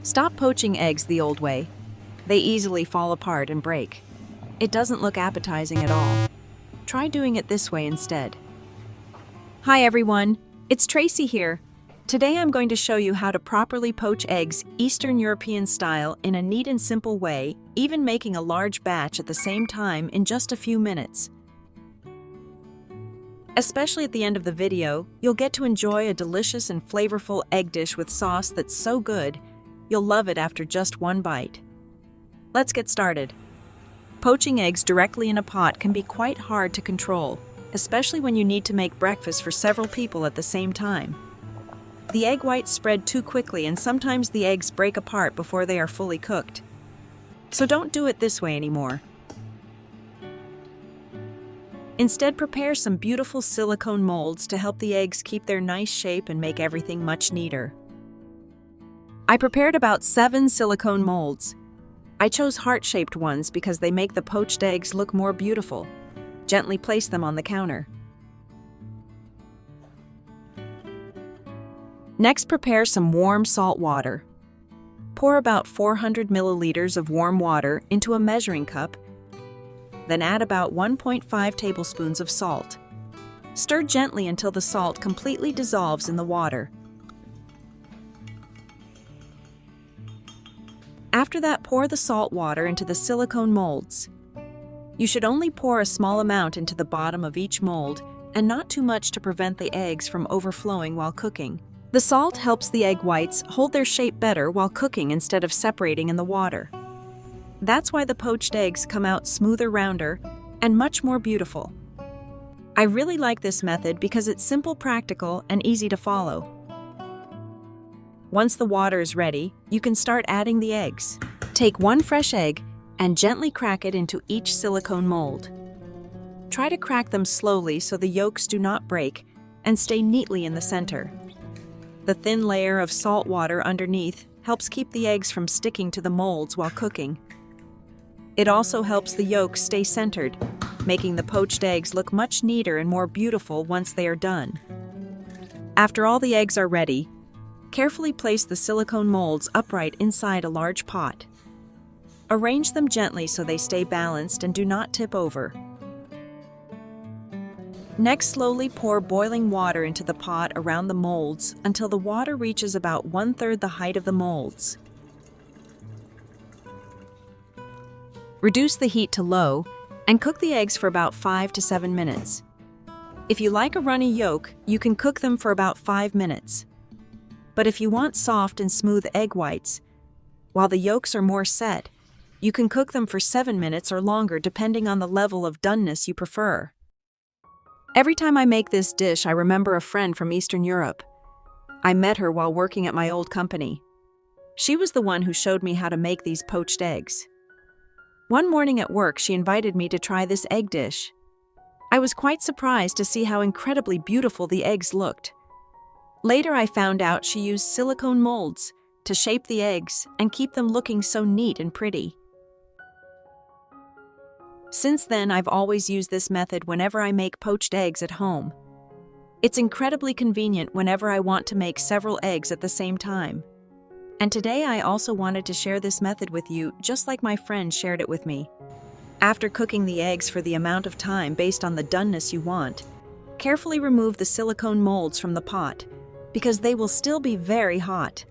Stop poaching eggs the old way. They easily fall apart and break. It doesn't look appetizing at all. Try doing it this way instead. Hi everyone, it's Tracy here. Today I'm going to show you how to properly poach eggs Eastern European style in a neat and simple way, even making a large batch at the same time in just a few minutes. Especially at the end of the video, you'll get to enjoy a delicious and flavorful egg dish with sauce that's so good, you'll love it after just one bite. Let's get started. Poaching eggs directly in a pot can be quite hard to control, especially when you need to make breakfast for several people at the same time. The egg whites spread too quickly and sometimes the eggs break apart before they are fully cooked. So don't do it this way anymore. Instead, prepare some beautiful silicone molds to help the eggs keep their nice shape and make everything much neater. I prepared about 7 silicone molds. I chose heart-shaped ones because they make the poached eggs look more beautiful. Gently place them on the counter. Next, prepare some warm salt water. Pour about 400 milliliters of warm water into a measuring cup, then add about 1.5 tablespoons of salt. Stir gently until the salt completely dissolves in the water. After that, pour the salt water into the silicone molds. You should only pour a small amount into the bottom of each mold and not too much to prevent the eggs from overflowing while cooking. The salt helps the egg whites hold their shape better while cooking instead of separating in the water. That's why the poached eggs come out smoother, rounder, and much more beautiful. I really like this method because it's simple, practical, and easy to follow. Once the water is ready, you can start adding the eggs. Take 1 fresh egg and gently crack it into each silicone mold. Try to crack them slowly so the yolks do not break and stay neatly in the center. The thin layer of salt water underneath helps keep the eggs from sticking to the molds while cooking. It also helps the yolks stay centered, making the poached eggs look much neater and more beautiful once they are done. After all the eggs are ready, carefully place the silicone molds upright inside a large pot. Arrange them gently so they stay balanced and do not tip over. Next, slowly pour boiling water into the pot around the molds until the water reaches about 1/3 the height of the molds. Reduce the heat to low and cook the eggs for about 5 to 7 minutes. If you like a runny yolk, you can cook them for about 5 minutes. But if you want soft and smooth egg whites, while the yolks are more set, you can cook them for 7 minutes or longer depending on the level of doneness you prefer. Every time I make this dish, I remember a friend from Eastern Europe. I met her while working at my old company. She was the one who showed me how to make these poached eggs. One morning at work, she invited me to try this egg dish. I was quite surprised to see how incredibly beautiful the eggs looked. Later, I found out she used silicone molds to shape the eggs and keep them looking so neat and pretty. Since then, I've always used this method whenever I make poached eggs at home. It's incredibly convenient whenever I want to make several eggs at the same time. And today I also wanted to share this method with you, just like my friend shared it with me. After cooking the eggs for the amount of time based on the doneness you want, carefully remove the silicone molds from the pot, because they will still be very hot.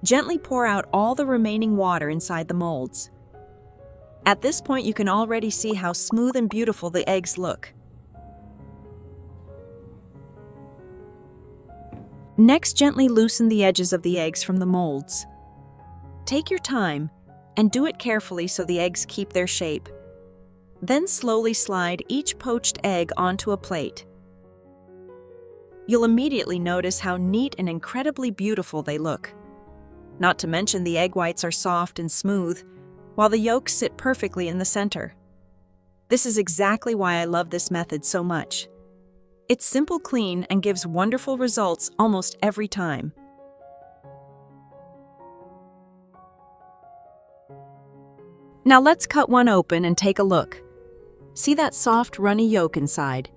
Gently pour out all the remaining water inside the molds. At this point, you can already see how smooth and beautiful the eggs look. Next, gently loosen the edges of the eggs from the molds. Take your time and do it carefully so the eggs keep their shape. Then slowly slide each poached egg onto a plate. You'll immediately notice how neat and incredibly beautiful they look. Not to mention the egg whites are soft and smooth, while the yolks sit perfectly in the center. This is exactly why I love this method so much. It's simple, clean, and gives wonderful results almost every time. Now let's cut one open and take a look. See that soft, runny yolk inside?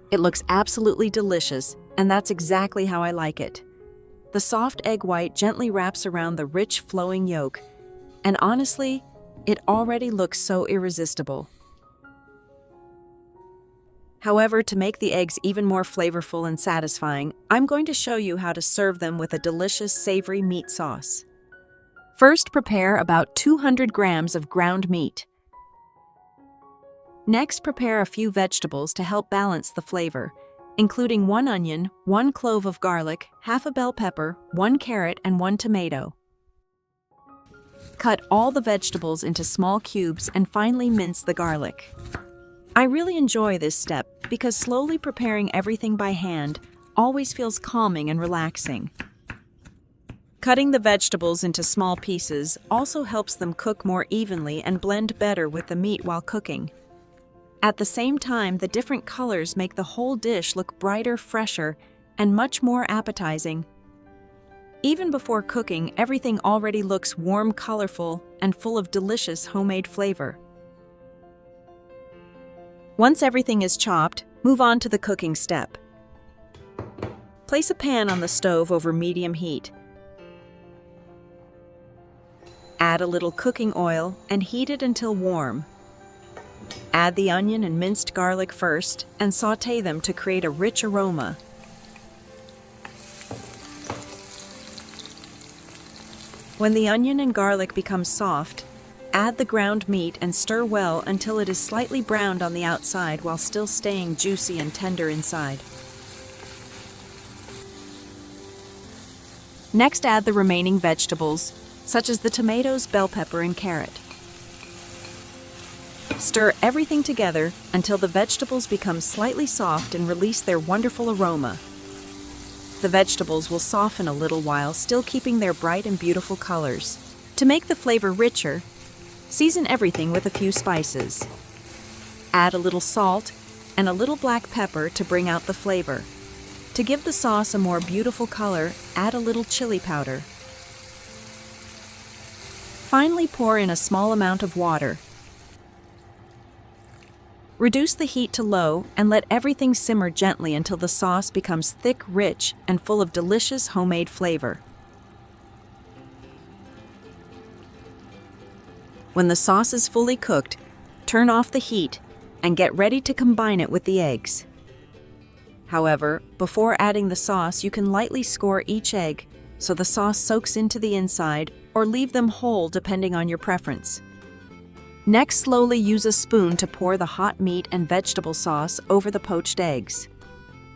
It looks absolutely delicious, and that's exactly how I like it. The The soft egg white gently wraps around the rich, flowing yolk, and honestly, it already looks so irresistible. However, to make the eggs even more flavorful and satisfying, I'm going to show you how to serve them with a delicious savory meat sauce. First, prepare about 200 grams of ground meat. Next, prepare a few vegetables to help balance the flavor, including 1 onion, 1 clove of garlic, half a bell pepper, 1 carrot, and 1 tomato. Cut all the vegetables into small cubes and finely mince the garlic. I really enjoy this step because slowly preparing everything by hand always feels calming and relaxing. Cutting the vegetables into small pieces also helps them cook more evenly and blend better with the meat while cooking. At the same time, the different colors make the whole dish look brighter, fresher, and much more appetizing. Even before cooking, everything already looks warm, colorful, and full of delicious homemade flavor. Once everything is chopped, move on to the cooking step. Place a pan on the stove over medium heat. Add a little cooking oil and heat it until warm. Add the onion and minced garlic first and sauté them to create a rich aroma. When the onion and garlic become soft, add the ground meat and stir well until it is slightly browned on the outside while still staying juicy and tender inside. Next, add the remaining vegetables, such as the tomatoes, bell pepper, and carrot. Stir everything together until the vegetables become slightly soft and release their wonderful aroma. The vegetables will soften a little while, still keeping their bright and beautiful colors. To make the flavor richer, season everything with a few spices. Add a little salt and a little black pepper to bring out the flavor. To give the sauce a more beautiful color, add a little chili powder. Finally, pour in a small amount of water. Reduce the heat to low and let everything simmer gently until the sauce becomes thick, rich, and full of delicious homemade flavor. When the sauce is fully cooked, turn off the heat and get ready to combine it with the eggs. However, before adding the sauce, you can lightly score each egg so the sauce soaks into the inside, or leave them whole depending on your preference. Next, slowly use a spoon to pour the hot meat and vegetable sauce over the poached eggs.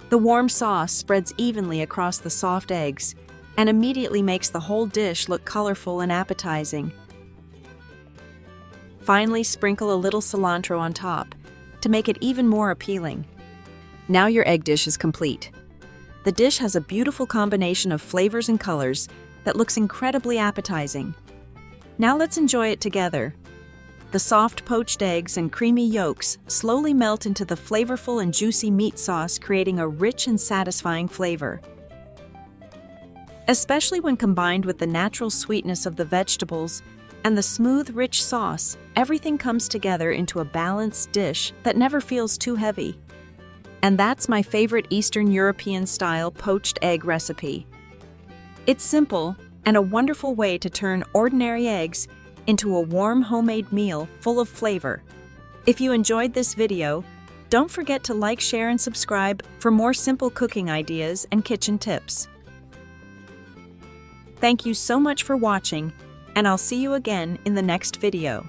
The warm sauce spreads evenly across the soft eggs and immediately makes the whole dish look colorful and appetizing. Finally, sprinkle a little cilantro on top to make it even more appealing. Now your egg dish is complete. The dish has a beautiful combination of flavors and colors that looks incredibly appetizing. Now let's enjoy it together. The soft poached eggs and creamy yolks slowly melt into the flavorful and juicy meat sauce, creating a rich and satisfying flavor. Especially when combined with the natural sweetness of the vegetables and the smooth, rich sauce, everything comes together into a balanced dish that never feels too heavy. And that's my favorite Eastern European-style poached egg recipe. It's simple and a wonderful way to turn ordinary eggs into a warm homemade meal full of flavor. If you enjoyed this video, don't forget to like, share, and subscribe for more simple cooking ideas and kitchen tips. Thank you so much for watching, and I'll see you again in the next video.